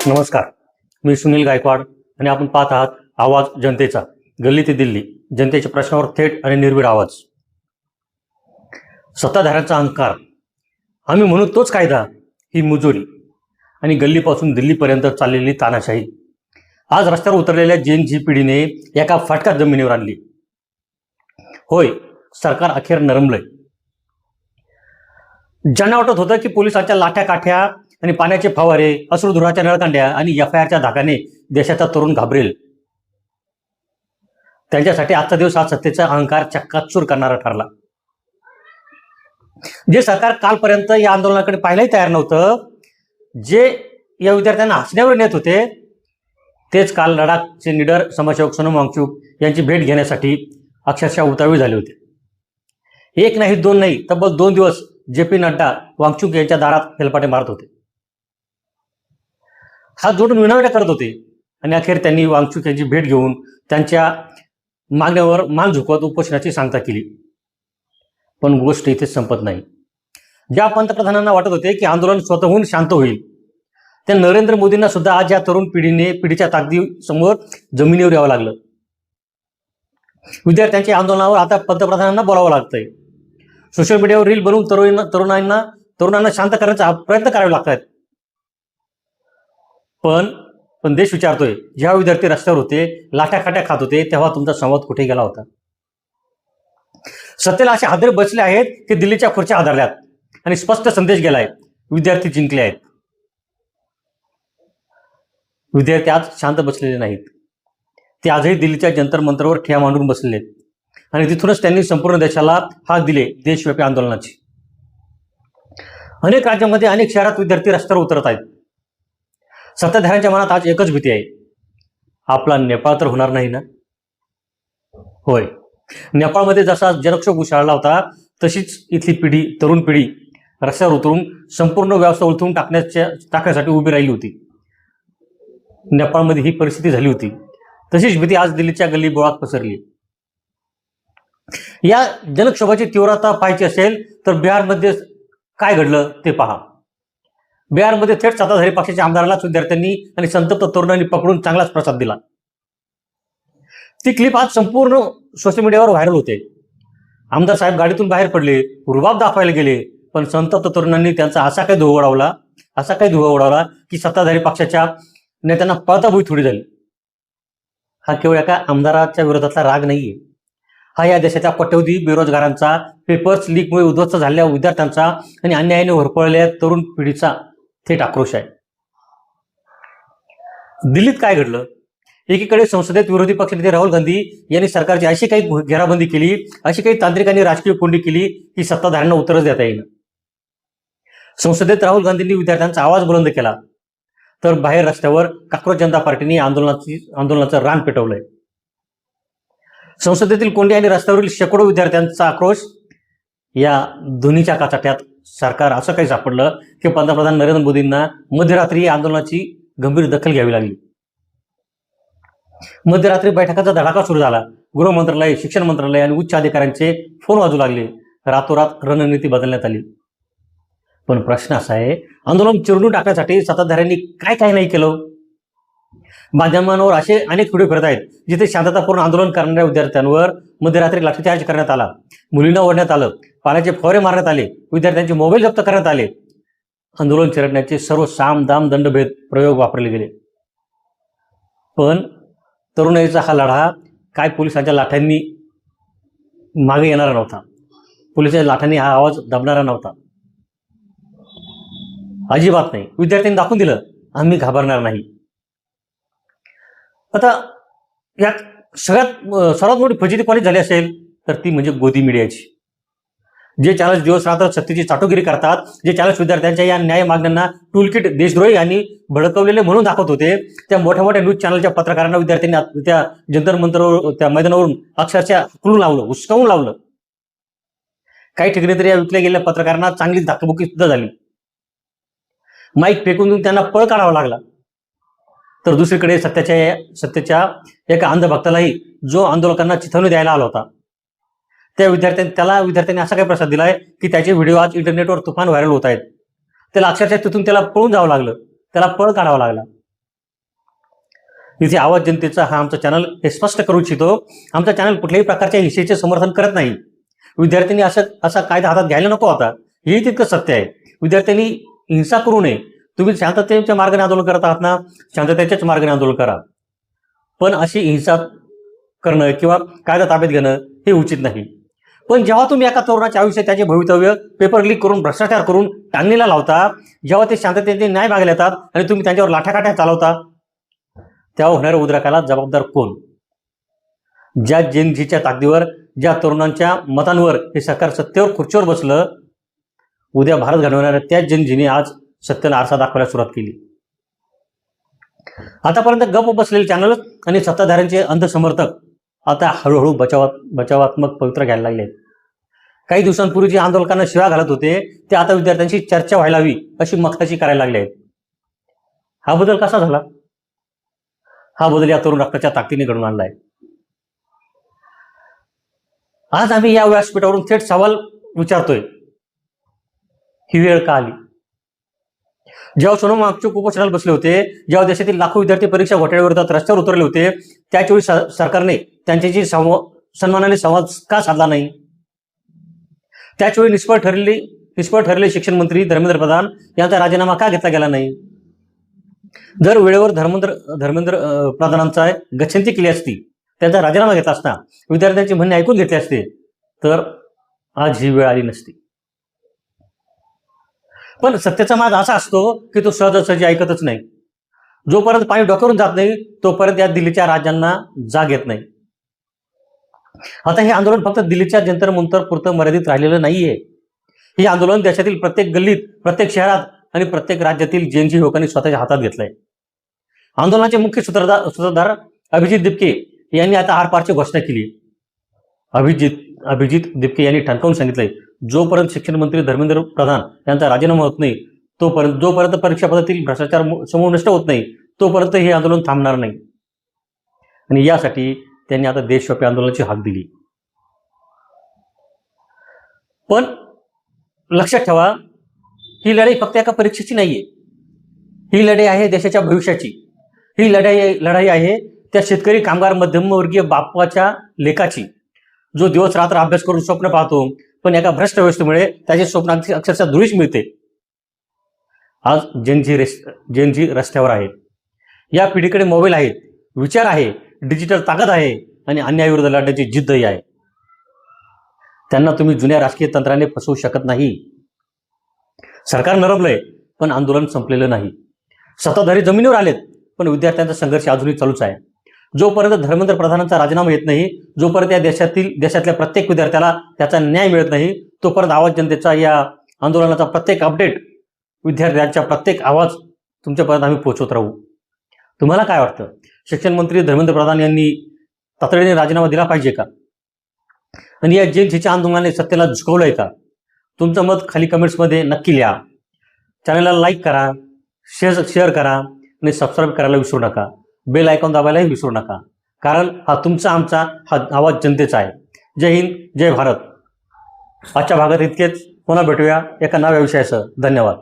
नमस्कार, मी सुनील गायकवाड आणि आपण पाहत आहात आवाज जनतेचा, गल्ली ते दिल्ली, जनतेच्या प्रश्नावर थेट आणि निर्भीड आवाज. सत्ताधाऱ्यांचा अहंकार, आम्ही म्हणू तोच कायदा, ही मुजोरी आणि गल्लीपासून दिल्लीपर्यंत चाललेली तानाशाही आज रस्त्यावर उतरलेल्या जेन पिढीने एका फटक्यात जमिनीवर आणली. होय, सरकार अखेर नरमलंय. ज्यांना वाटत होतं की पोलिसांच्या लाठ्या काठ्या आणि पाण्याचे फवारे, अश्रुधुराच्या नळकांड्या आणि FIRच्या धाकाने देशाचा तरुण घाबरेल, त्यांच्यासाठी आजचा दिवस हा सत्तेचा अहंकार चक्काचूर करणारा ठरला. जे सरकार कालपर्यंत या आंदोलनाकडे पाहायलाही तयार नव्हतं, जे या विद्यार्थ्यांना हसण्यावर नेत होते, तेच काल लडाखचे निडर समाजसेवक सोनम वांगचुक यांची भेट घेण्यासाठी अक्षरशः उतावळे झाले होते. एक नाही, दोन नाही, तब्बल 2 दिवस JP नड्डा वांगचुक यांच्या दारात हेलपाटे मारत होते, हात जोडून विनवण्या करत होते आणि अखेर त्यांनी वांगचुक यांची भेट घेऊन त्यांच्या मागण्यावर मान झुकवत उपोषणाची सांगता केली. पण गोष्ट इथेच संपत नाही. ज्या पंतप्रधानांना वाटत होते की आंदोलन स्वतःहून शांत होईल, त्या नरेंद्र मोदींना सुद्धा आज या तरुण पिढीच्या ताकदीसमोर जमिनीवर यावं लागलं. विद्यार्थ्यांच्या आंदोलनावर आता पंतप्रधानांना बोलावं लागतंय. सोशल मीडियावर रील बनवून तरुणांना शांत करण्याचा प्रयत्न करावे लागतात. पण देश विचारतोय, जेव्हा विद्यार्थी रस्त्यावर होते, लाठ्याखाट्या खात होते, तेव्हा तुमचा संवाद कुठे गेला होता? सत्तेला असे हादरे बसले आहेत की दिल्लीच्या खुर्च्या हादरल्यात आणि स्पष्ट संदेश गेलाय, विद्यार्थी जिंकले आहेत. विद्यार्थी आज शांत बसलेले नाहीत. ते आजही दिल्लीच्या जंतर मंतरवर ठिया मांडून बसलेले आहेत आणि तिथूनच त्यांनी संपूर्ण देशाला हाक दिले देशव्यापी आंदोलनाची. अनेक राज्यांमध्ये, अनेक शहरात विद्यार्थी रस्त्यावर उतरत आहेत. सत्ताधाऱ्यांच्या मनात आज एकच भीती आहे, आपला नेपाळ तर होणार नाही ना? होय, नेपाळमध्ये जसा जनक्षोभ उसळला होता, तशीच इथली तरुण पिढी रस्त्यावर उतरून संपूर्ण व्यवस्था उलथून टाकण्यासाठी उभी राहिली होती. नेपाळमध्ये ही परिस्थिती झाली होती. तशीच भीती आज दिल्लीच्या गल्ली बोळात पसरली. या जनक्षोभाची तीव्रता पाहायची असेल तर बिहारमध्ये काय घडलं ते पहा. बिहारमध्ये थेट सत्ताधारी पक्षाच्या आमदारालाच विद्यार्थ्यांनी आणि संतप्त तरुणांनी पकडून चांगलाच प्रसाद दिला. ती क्लिप आज संपूर्ण सोशल मीडियावर व्हायरल होते. आमदार साहेब गाडीतून बाहेर पडले, रुबाब दाखवायला गेले, पण संतप्त तरुणांनी त्यांचा असा काही धुव्वा उडवला की सत्ताधारी पक्षाच्या नेत्यांना पळताभुई थोडी झाली. हा केवळ एका आमदाराच्या विरोधातला राग नाहीये, हा या देशाच्या कोट्यवधी बेरोजगारांचा, पेपर्स लीकमुळे उद्ध्वस्त झालेल्या विद्यार्थ्यांचा आणि अन्यायाने होरपळलेल्या तरुण पिढीचा थेट आक्रोश आहे. दिल्लीत काय घडलं? एकीकडे संसदेत विरोधी पक्षनेते राहुल गांधी यांनी सरकारची अशी काही घेराबंदी केली, अशी काही तांत्रिक आणि राजकीय कोंडी केली की सत्ताधाऱ्यांना उत्तरच देता येईल. संसदेत राहुल गांधींनी विद्यार्थ्यांचा आवाज बुलंद केला, तर बाहेर रस्त्यावर काँग्रेस जनता पार्टीने आंदोलनाचं रान पेटवलंय. संसदेतील कोंडी आणि रस्त्यावरील शेकडो विद्यार्थ्यांचा आक्रोश, या दोन्हीच्या काचाट्यात सरकार असं काही सापडलं की पंतप्रधान नरेंद्र मोदींना मध्यरात्री आंदोलनाची गंभीर दखल घ्यावी लागली. मध्यरात्री बैठकाचा धडाका सुरू झाला. गृह मंत्रालय, शिक्षण मंत्रालय आणि उच्च अधिकाऱ्यांचे फोन वाजू लागले. रातोरात रणनीती बदलण्यात आली. पण प्रश्न असा आहे, आंदोलन चिरडून टाकण्यासाठी सत्ताधाऱ्यांनी काय काय नाही केलं? माध्यमांवर असे अनेक व्हिडिओ फिरत आहेत जिथे शांततापूर्ण आंदोलन करणाऱ्या विद्यार्थ्यांवर मध्यरात्री लाठीचार्ज करण्यात आला, मुलींना ओढण्यात आलं, पाण्याचे फवारे मारण्यात आले, विद्यार्थ्यांचे मोबाईल जप्त करण्यात आले. आंदोलन चिरडण्याचे सर्व साम दाम दंडभेद प्रयोग वापरले गेले. पण तरुणाईचा हा लढा काय पोलिसांच्या लाठ्यांनी मागे येणारा नव्हता. पोलिसांच्या लाठ्यांनी हा आवाज दबणारा नव्हता, अजिबात नाही. विद्यार्थ्यांनी दाखवून दिलं, आम्ही घाबरणार नाही. आता यात सर्वात मोठी फजिती कोणी झाली असेल तर ती म्हणजे गोदी मीडियाची. जे चॅनल्स दिवस रात्र सत्तेची चाटोगिरी करतात, जे चॅनल्स विद्यार्थ्यांच्या या न्याय मागण्यांना टूलकिट देशद्रोही आणि भडकवलेले म्हणून दाखवत होते, त्या मोठ्या मोठ्या न्यूज चॅनलच्या पत्रकारांना विद्यार्थ्यांनी त्या जंतर मंतरवर, त्या मैदानावरून अक्षरशः हुकलून लावलं, हुसकावून लावलं. काही ठिकाणी तरी या विकल्या गेलेल्या पत्रकारांना चांगली धक्काबुक्की सुद्धा झाली. माईक फेकून देऊन त्यांना पळ काढावा लागला. तर दुसरीकडे सत्तेच्या एका अंधभक्तालाही, जो आंदोलकांना चिथावणी द्यायला आला होता, विद्यार्थ्यांनी असा काही प्रसाद दिलाय की त्याचे व्हिडिओ आज इंटरनेटवर तुफान व्हायरल होत आहेत. त्याला अक्षरशः तिथून त्याला पळून जावं लागलं, त्याला पळ काढावा लागला. इथे आवाज जनतेचा हा आमचा चॅनल हे स्पष्ट करू इच्छितो, आमचा चॅनल कुठल्याही प्रकारच्या हिंसेचे समर्थन करत नाही. विद्यार्थ्यांनी असा कायदा हातात घ्यायला नको होता, हे तितकं सत्य आहे. विद्यार्थ्यांनी हिंसा करू नये. तुम्ही शांततेच्या मार्गाने आंदोलन करत आहात ना, शांततेच्याच मार्गाने आंदोलन करा. पण अशी हिंसा करणं किंवा कायदा ताब्यात घेणं हे उचित नाही. पण जेव्हा तुम्ही एका तरुणाच्या आयुष्यात त्याचे भवितव्य पेपर लीक करून भ्रष्टाचार करून टांगणीला लावता, जेव्हा ते शांततेने न्याय मागायला येतात आणि तुम्ही त्यांच्यावर लाठाकाठ्या चालवता, तेव्हा होणाऱ्या उद्रेकाला जबाबदार कोण? ज्या जेनजीच्या ताकदीवर, ज्या तरुणांच्या मतांवर हे सरकार सत्तेवर खुर्चीवर बसलं, उद्या भारत घडवणाऱ्या त्याच जेनजीने आज सत्तेला आरसा दाखवायला सुरुवात केली. आतापर्यंत गप्प बसलेले चॅनल आणि सत्ताधाऱ्यांचे अंधसमर्थक आता हळूहळू बचावात्मक पवित्रा घ्यायला लागले. काही दिवसांपूर्वी जे आंदोलकांना शिव्या घालत होते ते आता विद्यार्थ्यांशी चर्चा व्हायला हवी अशी मखताशी करायला लागले आहेत. हा बदल कसा झाला? हा बदल या तरुण रक्ताच्या ताकदीने घडून आणलाय. आज आम्ही या व्यासपीठावरून थेट सवाल विचारतोय, ही वेळ का आली? जेव्हा सोनम वांगचूक उपोषणाला बसले होते, जेव्हा देशातील लाखो विद्यार्थी परीक्षा घोटाळ्याविरोधात रस्त्यावर उतरले होते, त्याचवेळी सरकारने त्यांच्याशी सन्मानाने संवाद का साधला नाही? त्याचवेळी निष्फळ ठरलेले शिक्षण मंत्री धर्मेंद्र प्रधान यांचा राजीनामा का घेतला गेला नाही? जर वेळेवर धर्मेंद्र प्रधानांचा गच्छंती केली असती, त्यांचा राजीनामा घेतला असता, विद्यार्थ्यांचे म्हणणे ऐकून घेतले असते, तर आज ही वेळ आली नसती. पण सत्तेचा माज असा असतो की तो सहजासहजी ऐकतच नाही. जोपर्यंत पाणी डोक्यावरून जात नाही तोपर्यंत या दिल्लीच्या राज्यांना जाग येत नाही. आता हे आंदोलन फक्त दिल्लीच्या जंतर मंतर पुरतं मर्यादित राहिलेलं नाहीये. हे आंदोलन देशातील प्रत्येक गल्लीत, प्रत्येक शहरात आणि प्रत्येक राज्यातील जेनजी युवकांनी स्वतःच्या हातात घेतलंय. आंदोलनाचे मुख्य सूत्रधार अभिजित दिपके यांनी आता आरपारची घोषणा केली. अभिजित दिपके यांनी ठणकावून सांगितलंय, जोपर्यंत शिक्षण मंत्री धर्मेंद्र प्रधान यांचा राजीनामा होत नाही, जोपर्यंत परीक्षा पद्धतीतील भ्रष्टाचार समूळ नष्ट होत नाही, तोपर्यंत हे आंदोलन थांबणार नाही. आणि यासाठी त्यांनी आता देशव्यापी आंदोलनाची हाक दिली. पण लक्षात ठेवा, ही लढाई फक्त एका परीक्षेची नाहीये. ही लढाई आहे देशाच्या भविष्याची. ही लढाई आहे त्या शेतकरी, कामगार, मध्यमवर्गीय बापाच्या लेकाची, जो दिवस रात्र अभ्यास करून स्वप्न पाहतो, पण एका भ्रष्ट व्यवस्थेमुळे त्याचे स्वप्न अक्षरशः धुळीस मिळते. आज जेनजी रस्त्यावर आहे. या पिढीकडे मोबाईल आहेत, विचार आहे, डिजिटल ताकद आहे आणि अन्यायाविरुद्ध लढण्याची जिद्दही आहे. त्यांना तुम्ही जुन्या राजकीय तंत्राने फसवू शकत नाही. सरकार नरमलंय, पण आंदोलन संपलेलं नाही. सत्ताधारी जमिनीवर आलेत, पण विद्यार्थ्यांचा संघर्ष अजूनही चालूच आहे. जोपर्यंत धर्मेंद्र प्रधानांचा राजीनामा येत नाही, जोपर्यंत या देशातल्या प्रत्येक विद्यार्थ्याला त्याचा न्याय मिळत नाही, तोपर्यंत आवाज जनतेचा या आंदोलनाचा प्रत्येक अपडेट, विद्यार्थ्यांचा प्रत्येक आवाज तुमच्यापर्यंत आम्ही पोहोचवत राहू. तुम्हाला काय वाटतं? शिक्षण मंत्री धर्मेंद्र प्रधान यांनी तातडीने राजीनामा दिला पाहिजे का? आणि या जेनजीच्या आंदोलनाने सत्तेला झुकवलंय का? तुमचं मत खाली कमेंट्समध्ये नक्की लिहा. चॅनलला लाईक करा, शेअर करा आणि सबस्क्राईब करायला विसरू नका. बेल आयकॉन दाबायलाही विसरू नका, कारण हा तुमचा, आमचा, हा आवाज जनतेचा आहे. जय हिंद, जय भारत. आजच्या भागात इतकेच. पुन्हा भेटूया एका नव्या विषयासह. धन्यवाद.